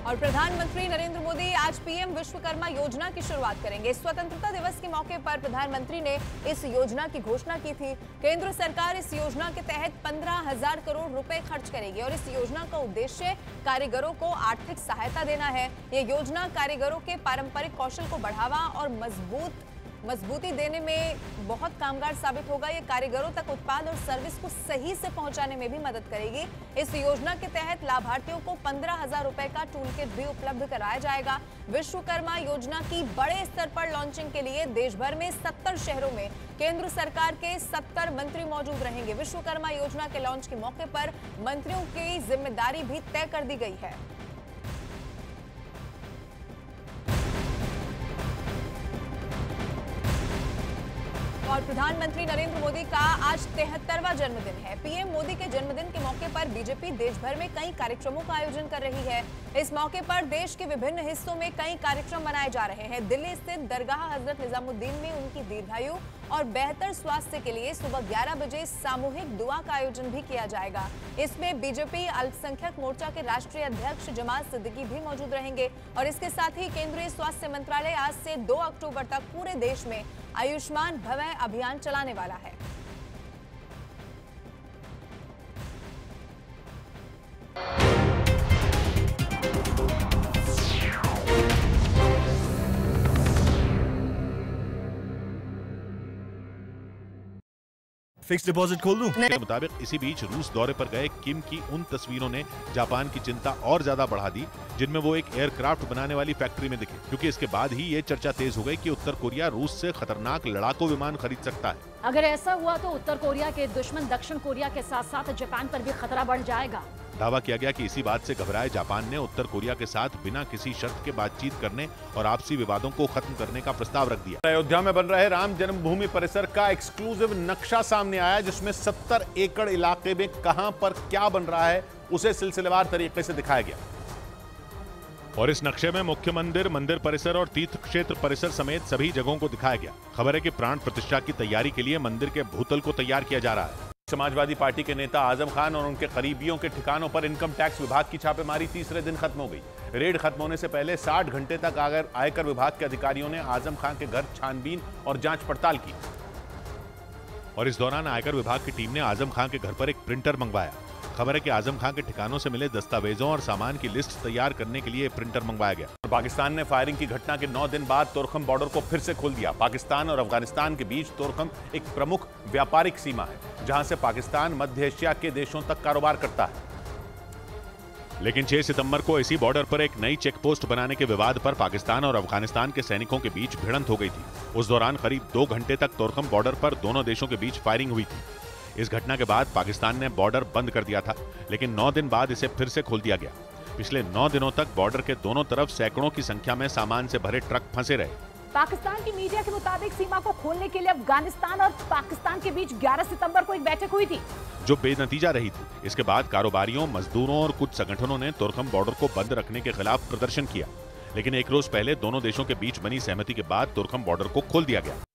और प्रधानमंत्री नरेंद्र मोदी आज पीएम विश्वकर्मा योजना की शुरुआत करेंगे। स्वतंत्रता दिवस के मौके पर प्रधानमंत्री ने इस योजना की घोषणा की थी। केंद्र सरकार इस योजना के तहत 15,000 करोड़ रुपए खर्च करेगी और इस योजना का उद्देश्य कारीगरों को आर्थिक सहायता देना है। ये योजना कारीगरों के पारंपरिक कौशल को बढ़ावा और मजबूती देने में बहुत कारगर साबित होगा। ये कारीगरों तक उत्पाद और सर्विस को सही से पहुंचाने में भी मदद करेगी। इस योजना के तहत लाभार्थियों को 15,000 रुपए का टूल किट भी उपलब्ध कराया जाएगा। विश्वकर्मा योजना की बड़े स्तर पर लॉन्चिंग के लिए देश भर में 70 शहरों में केंद्र सरकार के 70 मंत्री मौजूद रहेंगे। विश्वकर्मा योजना के लॉन्च के मौके पर मंत्रियों की जिम्मेदारी भी तय कर दी गई है। और प्रधानमंत्री नरेंद्र मोदी का आज 73वां जन्मदिन है। पीएम मोदी के जन्मदिन के मौके पर बीजेपी देश भर में कई कार्यक्रमों का आयोजन कर रही है। इस मौके पर देश के विभिन्न हिस्सों में कई कार्यक्रम मनाए जा रहे हैं। दिल्ली स्थित दरगाह हजरत निजामुद्दीन में उनकी दीर्घायु और बेहतर स्वास्थ्य के लिए सुबह 11 बजे सामूहिक दुआ का आयोजन भी किया जाएगा। इसमें बीजेपी अल्पसंख्यक मोर्चा के राष्ट्रीय अध्यक्ष जमाल सिद्दीकी भी मौजूद रहेंगे। और इसके साथ ही केंद्रीय स्वास्थ्य मंत्रालय आज से 2 अक्टूबर तक पूरे देश में आयुष्मान भवः अभियान चलाने वाला है। फिक्स डिपॉजिट खोल दूं? के मुताबिक इसी बीच रूस दौरे पर गए किम की उन तस्वीरों ने जापान की चिंता और ज्यादा बढ़ा दी, जिनमें वो एक एयरक्राफ्ट बनाने वाली फैक्ट्री में दिखे, क्योंकि इसके बाद ही ये चर्चा तेज हो गई कि उत्तर कोरिया रूस से खतरनाक लड़ाकू विमान खरीद सकता है। अगर ऐसा हुआ तो उत्तर कोरिया के दुश्मन दक्षिण कोरिया के साथ साथ जापान पर भी खतरा बढ़ जाएगा। दावा किया गया कि इसी बात से घबराए जापान ने उत्तर कोरिया के साथ बिना किसी शर्त के बातचीत करने और आपसी विवादों को खत्म करने का प्रस्ताव रख दिया। अयोध्या में बन रहे राम जन्मभूमि परिसर का एक्सक्लूसिव नक्शा सामने आया, जिसमें 70 एकड़ इलाके में कहां पर क्या बन रहा है उसे सिलसिलेवार तरीके से दिखाया गया। और इस नक्शे में मुख्य मंदिर, मंदिर परिसर और तीर्थ क्षेत्र परिसर समेत सभी जगहों को दिखाया गया। खबर है कि प्राण प्रतिष्ठा की तैयारी के लिए मंदिर के भूतल को तैयार किया जा रहा है। समाजवादी पार्टी के नेता आजम खान और उनके करीबियों के ठिकानों पर इनकम टैक्स विभाग की छापेमारी तीसरे दिन खत्म हो गई। रेड खत्म होने से पहले 60 घंटे तक आयकर विभाग के अधिकारियों ने आजम खान के घर छानबीन और जांच पड़ताल की। और इस दौरान आयकर विभाग की टीम ने आजम खान के घर पर एक प्रिंटर मंगवाया। खबर है कि आजम खान के ठिकानों से मिले दस्तावेजों और सामान की लिस्ट तैयार करने के लिए प्रिंटर मंगवाया गया। पाकिस्तान ने फायरिंग की घटना के 9 दिन बाद तोरखम बॉर्डर को फिर से खोल दिया। पाकिस्तान और अफगानिस्तान के बीच तोरखम एक प्रमुख व्यापारिक सीमा है, जहां से पाकिस्तान मध्य एशिया के देशों तक कारोबार करता है। लेकिन 6 सितंबर को इसी बॉर्डर पर एक नई चेक पोस्ट बनाने के विवाद पर पाकिस्तान और अफगानिस्तान के सैनिकों के बीच भिड़ंत हो गई थी। उस दौरान करीब 2 घंटे तक तोरखम बॉर्डर पर दोनों देशों के बीच फायरिंग हुई थी। इस घटना के बाद पाकिस्तान ने बॉर्डर बंद कर दिया था, लेकिन 9 दिन बाद इसे फिर से खोल दिया गया। पिछले 9 दिनों तक बॉर्डर के दोनों तरफ सैकड़ों की संख्या में सामान से भरे ट्रक फंसे रहे। पाकिस्तान की मीडिया के मुताबिक सीमा को खोलने के लिए अफगानिस्तान और पाकिस्तान के बीच 11 सितंबर को एक बैठक हुई थी, जो बेनतीजा रही थी। इसके बाद कारोबारियों, मजदूरों और कुछ संगठनों ने तोरखम बॉर्डर को बंद रखने के खिलाफ प्रदर्शन किया, लेकिन एक रोज पहले दोनों देशों के बीच बनी सहमति के बाद तोरखम बॉर्डर को खोल दिया गया।